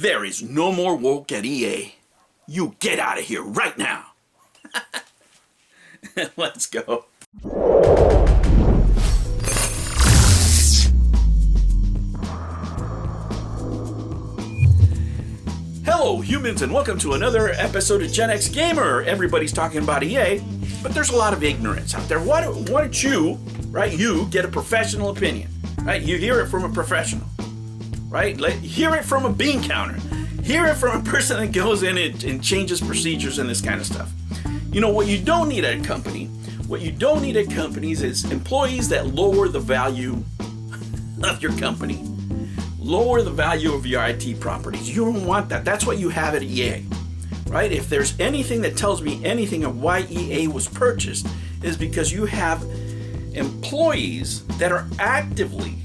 There is no more woke at EA. You get out of here right now. Let's go. Hello humans, and welcome to another episode of Gen X Gamer. Everybody's talking about EA, but there's a lot of ignorance out there. Why don't you, right, you get a professional opinion, right? You hear it from a professional, right? Hear it from a bean counter. Hear it from a person that goes in and changes procedures and this kind of stuff. You know, what you don't need at a company, is employees that lower the value of your company. Lower the value of your IT properties. You don't want that. That's what you have at EA, right? If there's anything that tells me anything of why EA was purchased, is because you have employees that are actively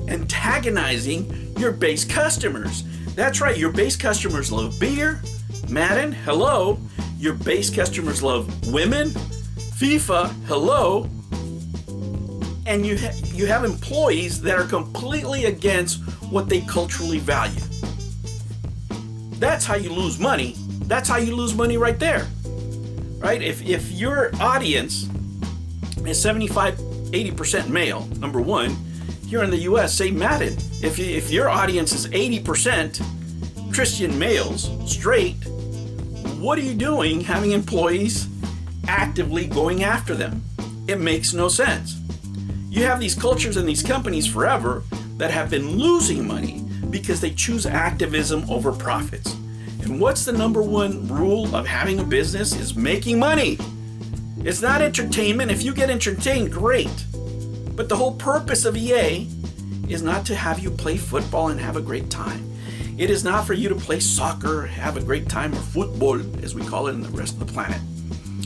antagonizing your base customers. That's right, your base customers love beer, Madden, hello. Your base customers love women, FIFA, hello. And you have employees that are completely against what they culturally value. That's how you lose money. That's how you lose money right there, right? If your audience is 75-80% male, number one, here in the US, say Madden. If your audience is 80% Christian males, straight, what are you doing having employees actively going after them? It makes no sense. You have these cultures and these companies forever that have been losing money because they choose activism over profits. And what's the number one rule of having a business is making money. It's not entertainment. If you get entertained, great. But the whole purpose of EA is not to have you play football and have a great time. It is not for you to play soccer, have a great time, or football, as we call it in the rest of the planet,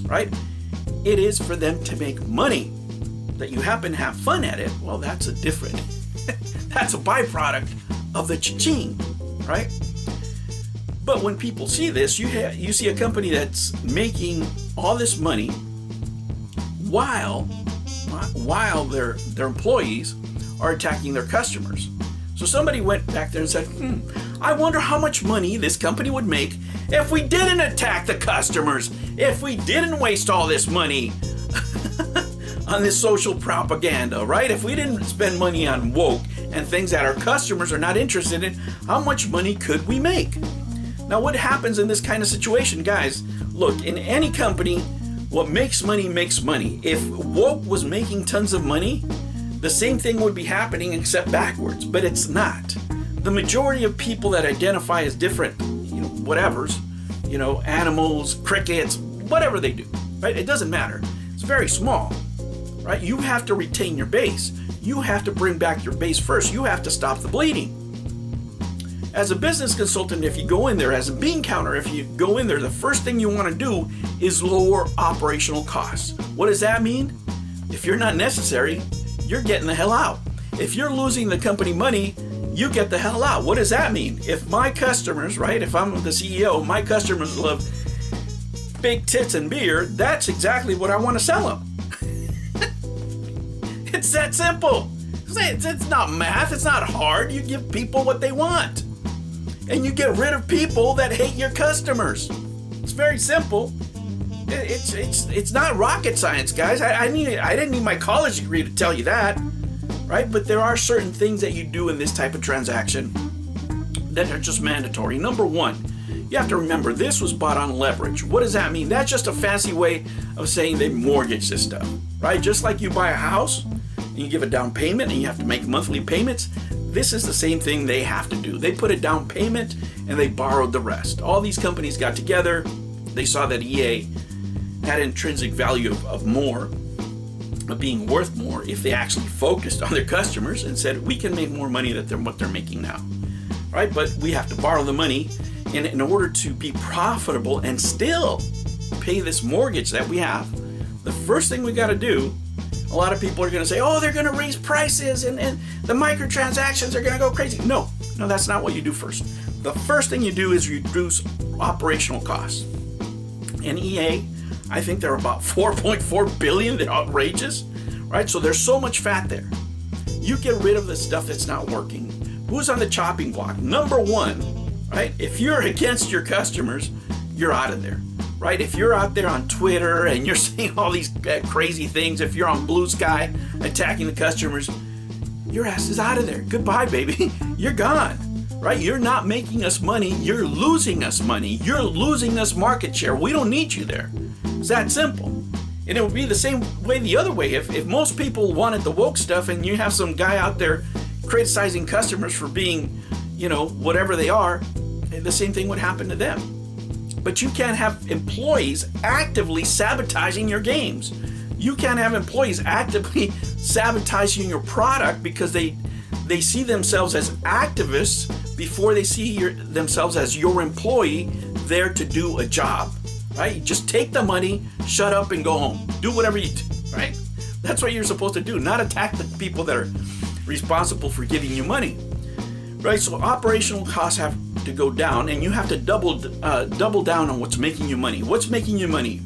right? It is for them to make money. That you happen to have fun at it, well, that's a different, that's a byproduct of the cha-ching, right? But when people see this, you see a company that's making all this money while their employees are attacking their customers. So somebody went back there and said, I wonder how much money this company would make if we didn't attack the customers, if we didn't waste all this money on this social propaganda, right? If we didn't spend money on woke and things that our customers are not interested in, how much money could we make? Now, what happens in this kind of situation, guys? Look, in any company, what makes money makes money. If woke was making tons of money, the same thing would be happening except backwards, but it's not. The majority of people that identify as different, whatevers, animals, crickets, whatever they do, right? It doesn't matter. It's very small. Right? You have to retain your base. You have to bring back your base first. You have to stop the bleeding. As a business consultant, if you go in there, as a bean counter, if you go in there, the first thing you want to do is lower operational costs. What does that mean? If you're not necessary, you're getting the hell out. If you're losing the company money, you get the hell out. What does that mean? If my customers, right, if I'm the CEO, my customers love big tits and beer, that's exactly what I want to sell them. It's that simple. It's not math. It's not hard. You give people what they want. And you get rid of people that hate your customers. It's very simple. It's not rocket science, guys. I didn't need my college degree to tell you that, right? But there are certain things that you do in this type of transaction that are just mandatory. Number one, you have to remember this was bought on leverage. What does that mean? That's just a fancy way of saying they mortgage this stuff, right? Just like you buy a house and you give a down payment and you have to make monthly payments, this is the same thing they have to do. They put a down payment and they borrowed the rest. All these companies got together. They saw that EA had intrinsic value of more, of being worth more if they actually focused on their customers and said, we can make more money than what they're making now, right? But we have to borrow the money in order to be profitable and still pay this mortgage that we have. The first thing we got to do, a lot of people are going to say, oh, they're going to raise prices and the microtransactions are going to go crazy. No, that's not what you do first. The first thing you do is reduce operational costs. In EA, I think they're about 4.4 billion. They're outrageous, right? So there's so much fat there. You get rid of the stuff that's not working. Who's on the chopping block? Number one, right? If you're against your customers, you're out of there, right? If you're out there on Twitter and you're saying all these crazy things, if you're on Blue Sky attacking the customers, your ass is out of there. Goodbye, baby. You're gone, right? You're not making us money. You're losing us money. You're losing us market share. We don't need you there. It's that simple. And it would be the same way the other way. If most people wanted the woke stuff and you have some guy out there criticizing customers for being, whatever they are, the same thing would happen to them. But you can't have employees actively sabotaging your games. You can't have employees actively sabotaging your product because they see themselves as activists before they see themselves as your employee there to do a job, right? You just take the money, shut up, and go home. Do whatever you do, right? That's what you're supposed to do, not attack the people that are responsible for giving you money, right? So operational costs have to go down, and you have to double down on what's making you money. What's making you money?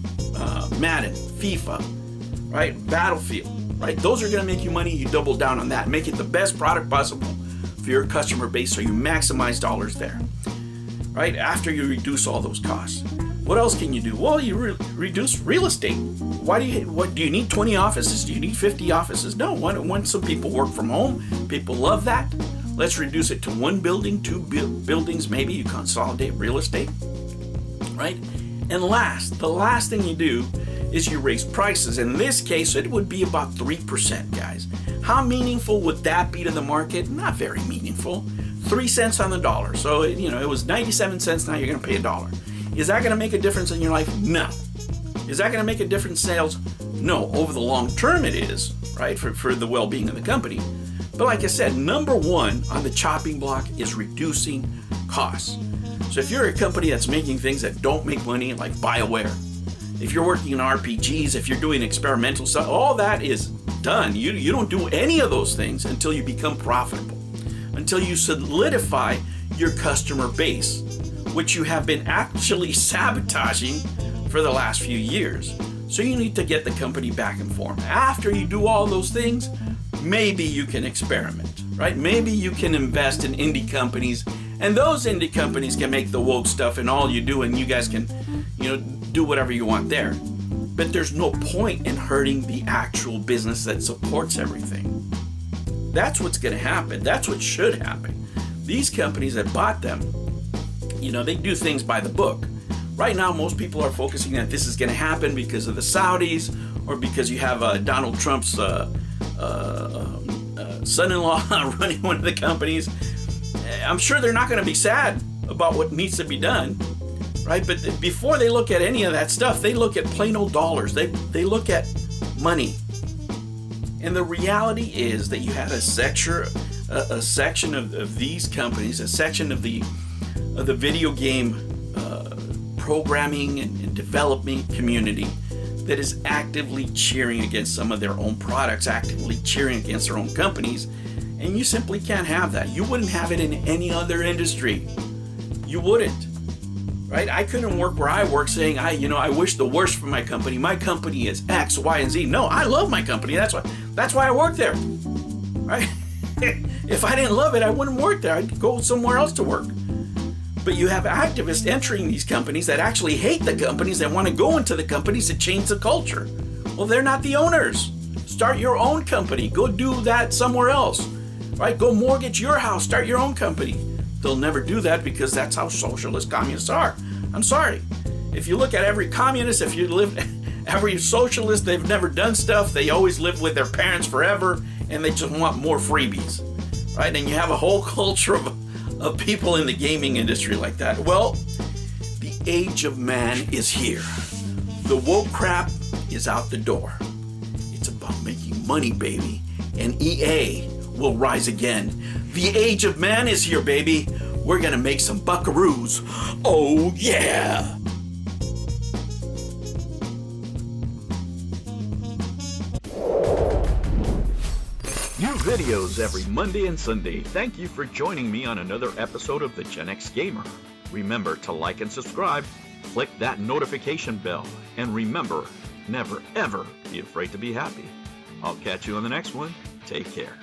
Madden, FIFA, right? Battlefield, right? Those are going to make you money. You double down on that. Make it the best product possible for your customer base so you maximize dollars there, right? After you reduce all those costs. What else can you do? Well, you reduce real estate. What do you need 20 offices? Do you need 50 offices? No. When some people work from home, people love that. Let's reduce it to one building, two buildings, maybe. You consolidate real estate, right? And the last thing you do is you raise prices. In this case, it would be about 3%, guys. How meaningful would that be to the market? Not very meaningful. 3 cents on the dollar. So, it was 97 cents, now you're going to pay $1. Is that going to make a difference in your life? No. Is that going to make a difference in sales? No. Over the long term it is, right, for the well-being of the company. But like I said, number one on the chopping block is reducing costs. So if you're a company that's making things that don't make money, like BioWare, if you're working in RPGs, if you're doing experimental stuff, all that is done. You don't do any of those things until you become profitable, until you solidify your customer base, which you have been actually sabotaging for the last few years. So you need to get the company back in form. After you do all those things, maybe you can experiment, right? Maybe you can invest in indie companies, and those indie companies can make the woke stuff and all you do, and you guys can, do whatever you want there. But there's no point in hurting the actual business that supports everything. That's what's going to happen. That's what should happen. These companies that bought them, they do things by the book. Right now, most people are focusing that this is going to happen because of the Saudis or because you have Donald Trump's son-in-law running one of the companies. I'm sure they're not going to be sad about what needs to be done, right? But before they look at any of that stuff, they look at plain old dollars. They look at money. And the reality is that you had a section of these companies, a section of the video game programming and development community that is actively cheering against some of their own products, actively cheering against their own companies, and you simply can't have that. You wouldn't have it in any other industry. You wouldn't, right? I couldn't work where I work saying, I wish the worst for my company. My company is X, Y, and Z. No, I love my company. That's why I work there, right? If I didn't love it, I wouldn't work there. I'd go somewhere else to work. But you have activists entering these companies that actually hate the companies, that want to go into the companies to change the culture. Well, they're not the owners. Start your own company. Go do that somewhere else, right? Go mortgage your house. Start your own company. They'll never do that because that's how socialist communists are. I'm sorry. If you look at every communist, every socialist, they've never done stuff. They always live with their parents forever, and they just want more freebies, right? And you have a whole culture of people in the gaming industry like that. Well, the age of man is here. The woke crap is out the door. It's about making money, baby. And EA will rise again. The age of man is here, baby. We're gonna make some buckaroos. Oh yeah! New videos every Monday and Sunday. Thank you for joining me on another episode of the Gen X Gamer. Remember to like and subscribe, click that notification bell, and remember, never ever be afraid to be happy. I'll catch you on the next one. Take care.